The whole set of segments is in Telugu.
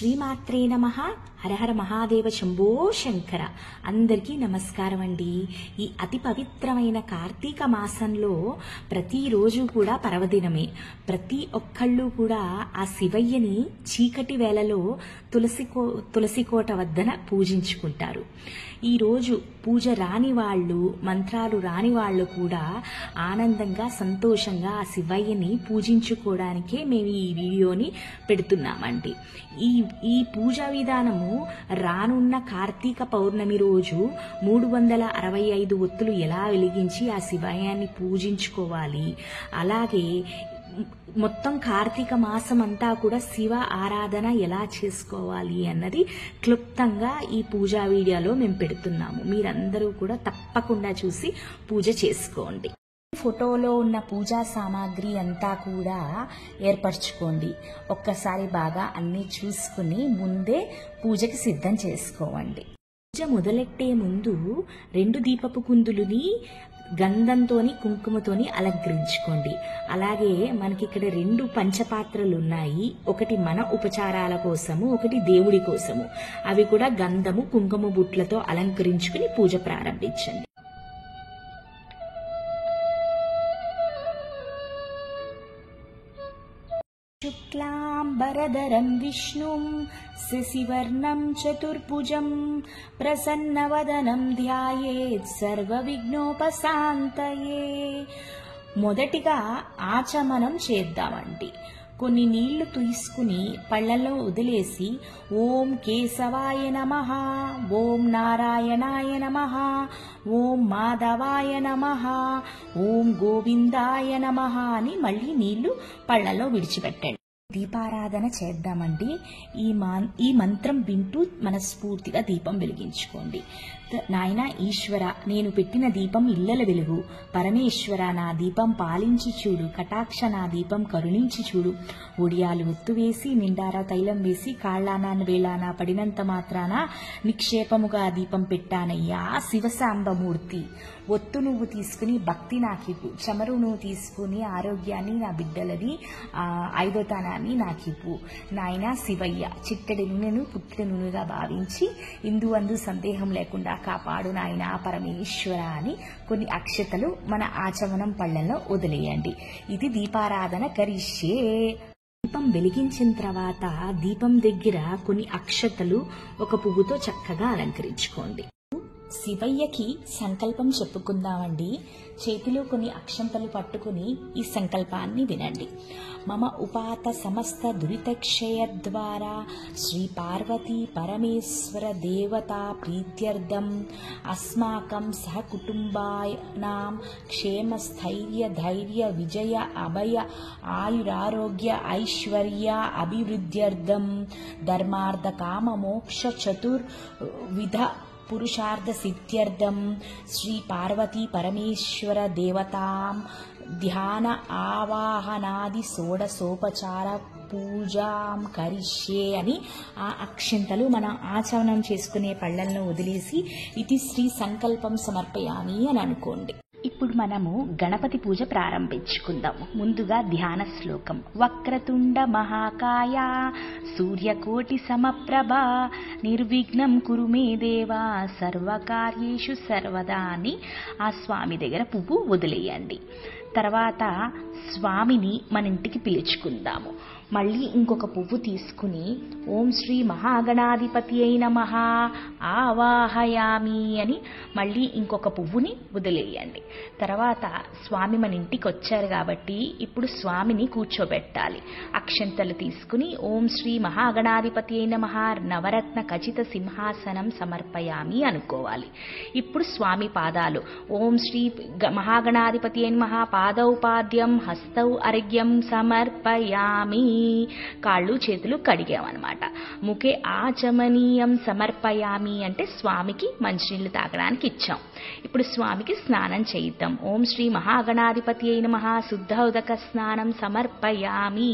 శ్రీమాత్రే నమః. హరహర మహాదేవ శంభో శంకర. అందరికీ నమస్కారం అండి. ఈ అతి పవిత్రమైన కార్తీక మాసంలో ప్రతిరోజు కూడా పర్వదినమే. ప్రతి ఒక్కళ్ళు కూడా ఆ శివయ్యని చీకటి వేళలో తులసికోట వద్దన పూజించుకుంటారు. ఈరోజు పూజ రాని వాళ్ళు, మంత్రాలు రాని వాళ్ళు కూడా ఆనందంగా సంతోషంగా ఆ శివయ్యని పూజించుకోవడానికే మేము ఈ వీడియోని పెడుతున్నామండి. ఈ పూజా విధానము రానున్న కార్తీక పౌర్ణమి రోజు 365 ఒత్తులు ఎలా వెలిగించి ఆ శివయ్యాన్ని పూజించుకోవాలి, అలాగే మొత్తం కార్తీక మాసం అంతా కూడా శివ ఆరాధన ఎలా చేసుకోవాలి అన్నది క్లుప్తంగా ఈ పూజా వీడియోలో మేము పెడుతున్నాము. మీరందరూ కూడా తప్పకుండా చూసి పూజ చేసుకోండి. ఫోటోలో ఉన్న పూజా సామాగ్రి అంతా కూడా ఏర్పరచుకోండి. ఒక్కసారి బాగా అన్ని చూసుకుని ముందే పూజకి సిద్ధం చేసుకోండి. పూజ మొదలెట్టే ముందు 2 దీపపు కుందులని గంధంతోని కుంకుమతోని అలంకరించుకోండి. అలాగే మనకి ఇక్కడ 2 పంచపాత్రలు ఉన్నాయి. ఒకటి మన ఉపచారాల కోసము, ఒకటి దేవుడి కోసము. అవి కూడా గంధము కుంకుమ బుట్లతో అలంకరించుకుని పూజ ప్రారంభించండి. శుక్లాంబరధరం విష్ణుం శశివర్ణం చతుర్భుజం ప్రసన్నవదనం ధ్యాయేత్ సర్వవిఘ్నోపశాంతయే. మొదటిగా ఆచమనం చేద్దామండి. కొన్ని నీళ్లు తీసుకుని పళ్ళల్లో వదిలేసి ఓం కేశవాయ నమః, ఓం నారాయణాయ నమః, ఓం మాధవాయ నమః, ఓం గోవిందాయ నమః అని మళ్ళీ నీళ్లు పళ్ళల్లో విడిచిపెట్టండి. దీపారాధన చేద్దామండి. ఈ మంత్రం వింటూ మనస్ఫూర్తిగా దీపం వెలిగించుకోండి. నాయన ఈశ్వర, నేను పెట్టిన దీపం ఇళ్లల వెలుగు. పరమేశ్వర, నా దీపం పాలించి చూడు. కటాక్ష, నా దీపం కరుణించి చూడు. ఒడియాలు ఒత్తు వేసి నిండారా తైలం వేసి కాళ్ళానా వేళానా పడినంత మాత్రాన నిక్షేపముగా దీపం పెట్టానయ్యా శివసాంబమూర్తి. ఒత్తు నువ్వు తీసుకుని భక్తి నాకిపు, చమరు నువ్వు తీసుకుని ఆరోగ్యాన్ని నా బిడ్డలని ఐదోతనాన్ని నాకిపు. నాయన శివయ్య, చిట్టడి నూనెను పుట్టడి నూనెగా భావించి ఇందు సందేహం లేకుండా కాపాడు నాయన పరమేశ్వర అని కొన్ని అక్షతలు మన ఆచమనం పళ్ళల్లో వదిలేయండి. ఇది దీపారాధన కరిష్యే. దీపం వెలిగించిన తర్వాత దీపం దగ్గర కొన్ని అక్షతలు ఒక పువ్వుతో చక్కగా అలంకరించుకోండి. శివయ్యకి సంకల్పం చెప్పుకుందామండి. చేతిలో కొన్ని అక్షంతలు పట్టుకుని ఈ సంకల్పాన్ని వినండి. మమ ఉపాత సమస్త దురితక్షయ ద్వారా శ్రీ పార్వతీ పరమేశ్వర దేవతా ప్రీత్యర్థం అస్మాకం సహకుటుంబానాం క్షేమ స్థైర్య ధైర్య విజయ అభయ ఆయురారోగ్య ఐశ్వర్య అభివృద్ధ్యర్థం ధర్మార్థ కామ మోక్ష చతుర్విధ పురుషార్థ సిద్ధ్యర్థం శ్రీ పార్వతీ పరమేశ్వర దేవతాం ధ్యాన ఆవాహనాది షోడశోపచార పూజాం కరిష్యే అని ఆ అక్షంతలు మనం ఆచమనం చేసుకునే పళ్ళల్లో వదిలేసి ఇది శ్రీ సంకల్పం సమర్పయామి అని అనుకోండి. ఇప్పుడు మనము గణపతి పూజ ప్రారంభించుకుందాము. ముందుగా ధ్యాన శ్లోకం. వక్రతుండ మహాకాయ సూర్యకోటి సమప్రభ నిర్విఘ్నం కురు మే దేవా సర్వకార్యేషు సర్వదా అని ఆ స్వామి దగ్గర పువ్వు వదిలేయండి. తర్వాత స్వామిని మన ఇంటికి పిలుచుకుందాము. మళ్ళీ ఇంకొక పువ్వు తీసుకుని ఓం శ్రీ మహాగణాధిపతి అయిన మహా ఆవాహయామి అని మళ్ళీ ఇంకొక పువ్వుని వదిలేయండి. తర్వాత స్వామి మన ఇంటికి వచ్చారు కాబట్టి ఇప్పుడు స్వామిని కూర్చోబెట్టాలి. అక్షంతలు తీసుకుని ఓం శ్రీ మహాగణాధిపతి అయిన మహా నవరత్న ఖచిత సింహాసనం సమర్పయామి అనుకోవాలి. ఇప్పుడు స్వామి పాదాలు ఓం శ్రీ మహాగణాధిపతి అయిన మహా పాదౌపాద్యం హస్తౌ అర్ఘ్యం సమర్పయామి. కాళ్ళు చేతులు కడిగామన్నమాట. ముఖే ఆచమనీయం సమర్పయామి అంటే స్వామికి మంచినీళ్లు తాగడానికి ఇచ్చాం. ఇప్పుడు స్వామికి స్నానం చేయిద్దాం. ఓం శ్రీ మహాగణాధిపతి అయిన మహా శుద్ధ ఉదక స్నానం సమర్పయామి.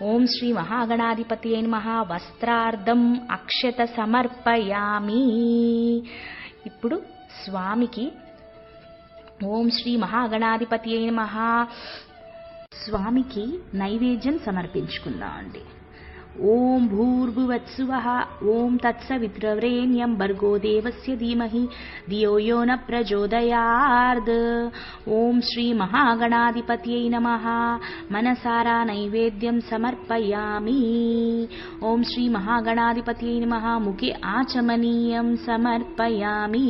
ఓం శ్రీ మహాగణాధిపతి అయిన మహా వస్త్రార్థం అక్షత సమర్పయామి. ఇప్పుడు స్వామికి ఓం శ్రీ మహాగణాధిపతి అయిన మహా స్వామికి నైవేద్యం సమర్పించుకుందాం అండి. ఓం భూర్భువత్సువః ఓం తత్సవితుర్వరేణ్యం భర్గో దేవస్య ధీమహి ధియో యో న ప్రచోదయాత్. ఓం శ్రీ మహాగణాధిపత్యై నమః. మనసారా నైవేద్యం సమర్పయామి. ఓం శ్రీ మహాగణాధిపత్యై నమః. ముఖే ఆచమనీయం సమర్పయామి.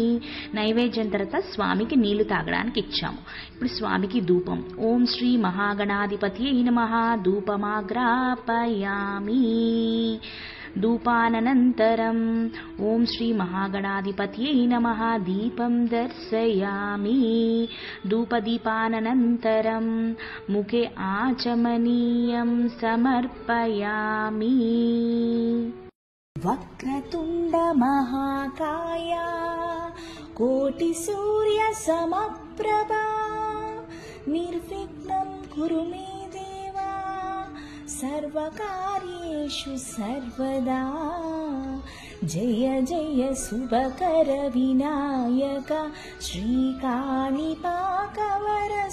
నైవేద్యం తర్వాత స్వామికి నీళ్లు తాగడానికి ఇచ్చాము. ఇప్పుడు స్వామికి ధూపం. ఓం శ్రీ మహాగణాధిపత్యై నమః. ధూపమాగ్రాపయామి. ధూపానంతరం ఓం శ్రీ మహాగణాధిపత్యై నమః. దీపం దర్శయామి. ధూపదీపానంతరం ముఖే ఆచమనీయం సమర్పయామి. వక్రతుండ మహాకాయ కోటి సూర్య సమప్రభా నిర్విఘ్నం కురు మే దేవా సర్వకార్యేషు సర్వదా. జయ జయ శుభకర వినాయక శ్రీకాణిపాకవర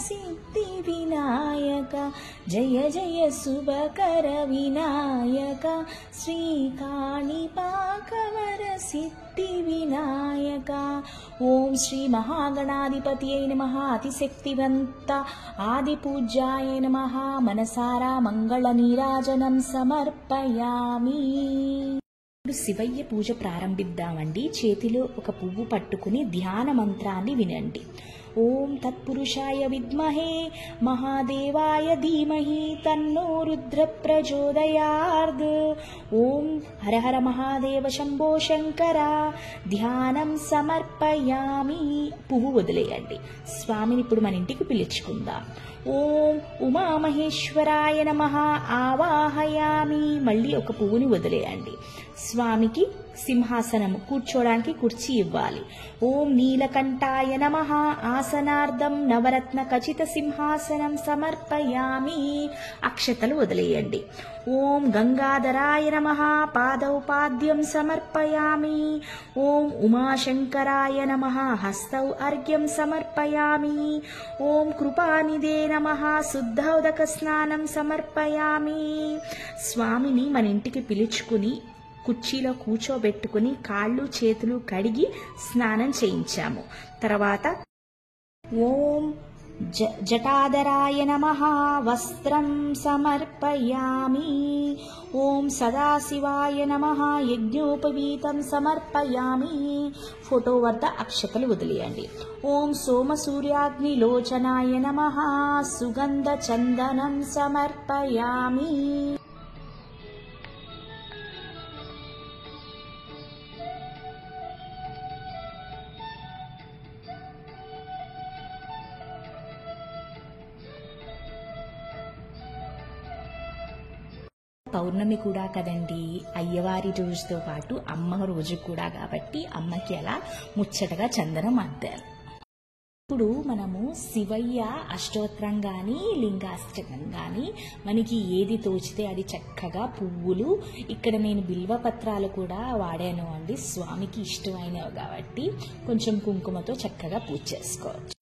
సిద్ధి వినాయక. జయ జయ శుభకర వినాయక శ్రీకాణిపాకవర సిద్ధి వినాయక. ఓం శ్రీ మహాగణాధిపత్యై నమః. అతిశక్తివంత ఆదిపూజ్యాయ నమః. మనసారా మంగళ నీరాజనం సమర్పయామి. ఇప్పుడు శివయ్య పూజ ప్రారంభిద్దామండి. చేతిలో ఒక పువ్వు పట్టుకుని ధ్యాన మంత్రాన్ని వినండి. ఓం తత్పురుషాయ విద్మహే మహాదేవాయ ధీమహి తన్నో రుద్ర ప్రచోదయాత్. ఓం హర హర మహాదేవ శంభో శంకర. ధ్యానం సమర్పయామి. పువ్వు వదిలేయండి. స్వామిని ఇప్పుడు మన ఇంటికి పిలుచుకుందాం. ఓం ఉమామహేశ్వరాయ నమః. ఆవాహయామి. మళ్ళీ ఒక పువ్వుని వదిలేయండి. స్వామికి సింహాసనం కూర్చోడానికి కుర్చీ ఇవ్వాలి. ఓం నీలకంఠాయ నమః. ఆసనార్థం నవరత్న ఖచిత సింహాసనం సమర్పయామి. అక్షతలు వదిలేయండి. ఓం గంగాధరాయ నమః. పాదౌపాద్యం సమర్పయామి. ఓం ఉమాశంకరాయ నమః. హస్తౌ అర్ఘ్యం సమర్పయామి. ఓం కృపానిదే నమః. శుద్ధోదక స్నానం సమర్పయామి. స్వామిని మన ఇంటికి పిలుచుకుని కుర్చీలో కూర్చోబెట్టుకుని కాళ్ళు చేతులు కడిగి స్నానం చేయించాము. తర్వాత ఓం జటాధరాయ నమః. వస్త్రం సమర్పయామి. ఓం సదాశివాయ నమః. యజ్ఞోపవీతం సమర్పయామి. ఫోటో వద్ద అక్షతలు వదిలేయండి. ఓం సోమసూర్యాగ్ని లోచనాయ నమః. సుగంధ చందనం సమర్పయామి. పౌర్ణమి కూడా కదండి, అయ్యవారి రోజుతో పాటు అమ్మ రోజు కూడా కాబట్టి అమ్మకి అలా ముచ్చటగా చందనం అద్దారు. ఇప్పుడు మనము శివయ్య అష్టోత్తరం కానీ లింగాష్టకం కానీ మనకి ఏది తోచితే అది చక్కగా పువ్వులు, ఇక్కడ నేను బిల్వపత్రాలు కూడా వాడాను అండి, స్వామికి ఇష్టమైనవి కాబట్టి కొంచెం కుంకుమతో చక్కగా పూజ చేసుకోవచ్చు.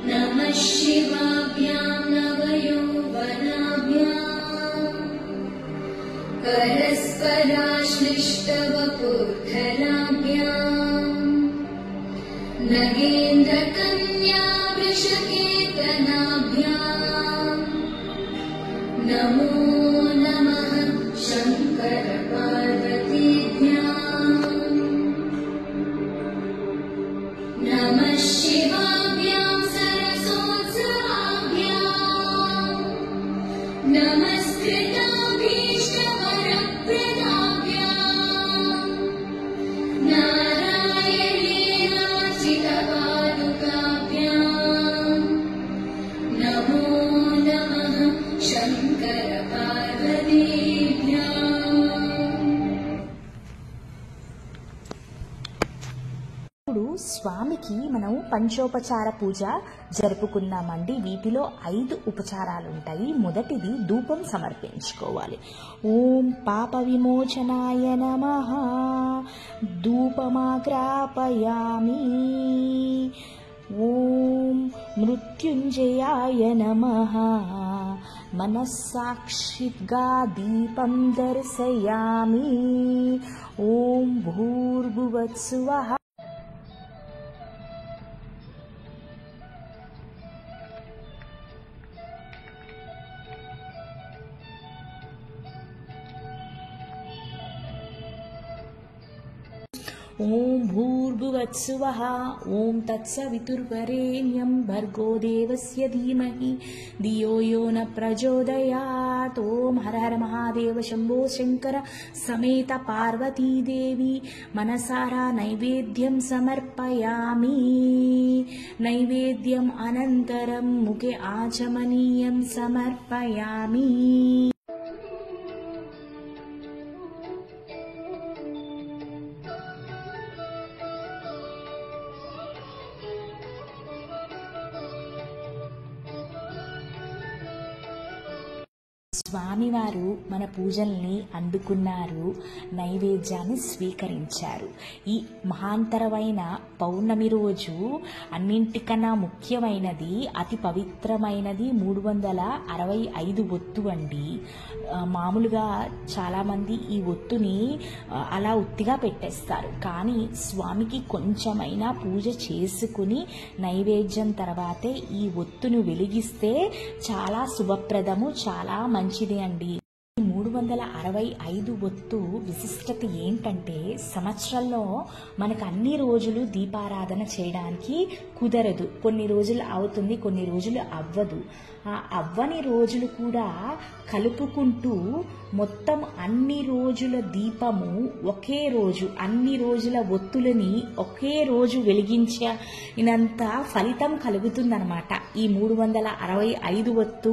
नमः शिवाभ्यां नवयौवनाभ्यां परस्पराश्लिष्टवपुर्धराभ्यां नगेन्द्रकन्या वृषकेतनाभ्यां नमो नमः शङ्कर पार्वतीभ्यां नमः शिवाभ्यां नमस्कृताभीष्टवरप्रदाभ्यां नारायणेनाचितपादुकाभ्यां नमो नमः शङ्कर पार्वतीभ्यां. ఇప్పుడు స్వామికి మనం పంచోపచార పూజ జరుపుకుందామండి. వీటిలో 5 ఉపచారాలు ఉంటాయి. మొదటిది ధూపం సమర్పించుకోవాలి. ఓం పాప విమోచనాయ నమః. ధూపమాగ్రాపయామి. ఓం మృత్యుంజయాయ నమః. మనస్సాక్షిగా దీపం దర్శయామి. ఓం భూర్భువస్సువః. ఓం భూర్భువస్సువః. ఓం తత్సవితుర్వరేణ్యం భర్గో దేవస్య ధీమహి ధియో యో న ప్రచోదయాత్. ఓం హర హర మహాదేవ శంభో శంకర సమేత పార్వతీదేవి మనసారా నైవేద్యం సమర్పయామి. నైవేద్యం అనంతరం ముఖే ఆచమనీయం సమర్పయామి. స్వామివారు మన పూజల్ని అందుకున్నారు, నైవేద్యాన్ని స్వీకరించారు. ఈ మహాంతరమైన పౌర్ణమి రోజు అన్నింటికన్నా ముఖ్యమైనది, అతి పవిత్రమైనది 365 ఒత్తు అండి. మామూలుగా చాలామంది ఈ ఒత్తుని అలా ఉత్తిగా పెట్టేస్తారు, కానీ స్వామికి కొంచెమైనా పూజ చేసుకుని నైవేద్యం తర్వాతే ఈ ఒత్తును వెలిగిస్తే చాలా శుభప్రదము, చాలా మంచిది అండి. 365 ఒత్తు విశిష్టత ఏంటంటే, సంవత్సరంలో మనకు అన్ని రోజులు దీపారాధన చేయడానికి కుదరదు. కొన్ని రోజులు అవుతుంది, కొన్ని రోజులు అవ్వదు. ఆ అవ్వని రోజులు కూడా కలుపుకుంటూ మొత్తం అన్ని రోజుల దీపము ఒకే రోజు, అన్ని రోజుల ఒత్తులని ఒకే రోజు వెలిగించినంత ఫలితం కలుగుతుందన్నమాట. ఈ 365 ఒత్తు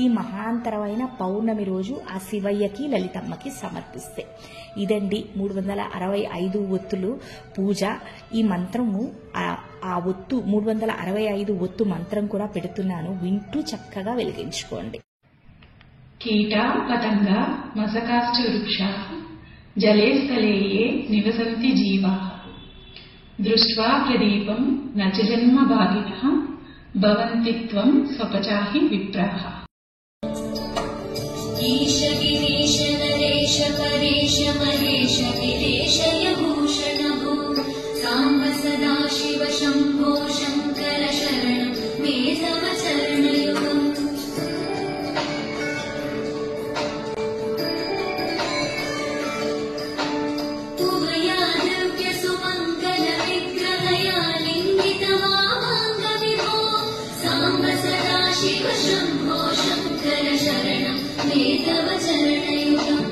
ఈ మహాంతరమైన పౌర్ణమి రోజు ఆ శివయ్యకి లలితమ్మకి సమర్పిస్తే. ఇదండి 365 ఒత్తులు పూజ. ఈ మంత్రము ఆ ఒత్తు 365 ఒత్తు మంత్రం కూడా పెడుతున్నాను, వింటూ చక్కగా వెలిగించుకోండి. కీటా పతంగా మసకాశ్చ వృక్షాః జలే స్థలే యే నివసంతి జీవాః దృష్ట్వా ప్రదీపం న చ జన్మ భాగినః భవంతి త్వం స్వపచాహి విప్రాః. ఈశ గిరీశ నరేశ పరేశ మహేశ గిరీశ యభూషణభో సాంబ సదా శివ శంభో శంకర శరణం మే తవ చరణయుగం. ఉభయా ద్రవ్య సుమంగళ విగ్రహయా లింగిత వామాంగ విభో సాంబ సదా శివ శంభో శంకర శరణం మే తవ చరణయుగం.